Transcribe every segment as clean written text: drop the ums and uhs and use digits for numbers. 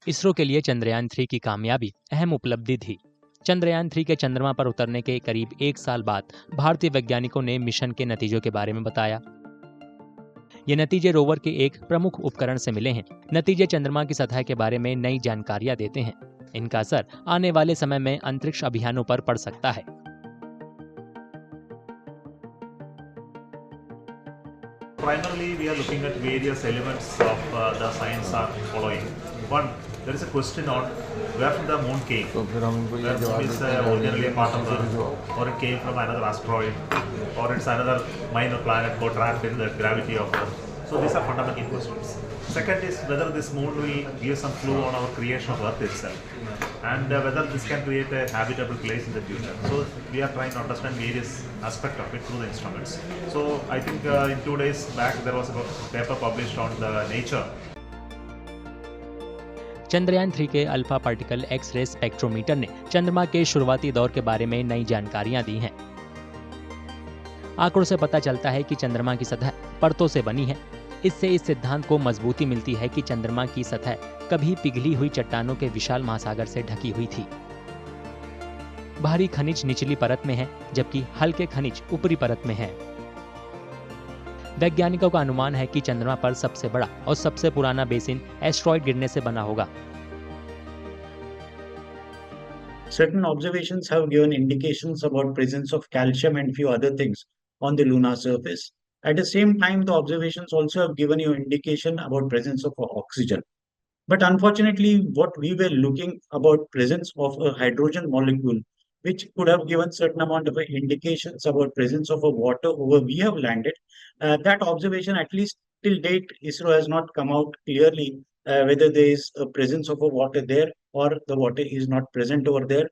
इसरो के लिए चंद्रयान 3 की कामयाबी अहम उपलब्धि थी। चंद्रयान 3 के चंद्रमा पर उतरने के करीब 1 साल बाद भारतीय वैज्ञानिकों ने मिशन के नतीजों के बारे में बताया। ये नतीजे रोवर के एक प्रमुख उपकरण से मिले हैं। नतीजे चंद्रमा की सतह के बारे में नई जानकारियां देते हैं। इनका असर आने वाले समय में अंतरिक्ष अभियानों पर पड़ सकता है। Primarily, we are looking at various elements of the science are following. One, there is a question on where from the moon came. Where moon is originally a part of Earth, or it came from another asteroid, or it's another minor planet got trapped in the gravity of Earth. So these are fundamental questions. Second is whether this moon will give some clue on our creation of Earth itself, and whether this can create a habitable place in the future. So we are trying to understand various aspects of it through the instruments. So I think in 2 days back there was a paper published on the Nature. Chandrayaan 3 के alpha particle x-ray spectrometer ने चंद्रमा के शुरुआती दौर के बारे में नई जानकारियां दी हैं। आंकड़ों से पता चलता है कि चंद्रमा की सतह परतों से बनी है। इससे इस सिद्धांत को मजबूती मिलती है कि चंद्रमा की सतह कभी पिघली हुई चट्टानों के विशाल महासागर से ढकी हुई थी। भारी खनिज निचली परत में है, जबकि हल्के खनिज ऊपरी परत में है। वैज्ञानिकों का अनुमान है कि चंद्रमा पर सबसे बड़ा और सबसे पुराना बेसिन एस्टेरॉयड गिरने से बना होगा। Certain observations have given indications about presence of calcium and few other things on the lunar surface. At the same time, the observations also have given you indication about presence of oxygen. But unfortunately, what we were looking about presence of a hydrogen molecule, which could have given certain amount of indications about presence of a water over we have landed, that observation, at least till date, ISRO has not come out clearly whether there is a presence of a water there or the water is not present over there.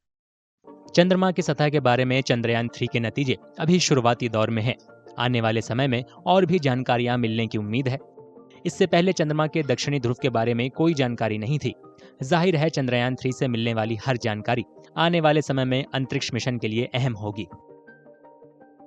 चंद्रमा की सतह के बारे में चंद्रयान 3 के नतीजे अभी शुरुआती दौर में हैं। आने वाले समय में और भी जानकारियां मिलने की उम्मीद है। इससे पहले चंद्रमा के दक्षिणी ध्रुव के बारे में कोई जानकारी नहीं थी। जाहिर है चंद्रयान 3 से मिलने वाली हर जानकारी आने वाले समय में अंतरिक्ष मिशन के लिए अहम होगी।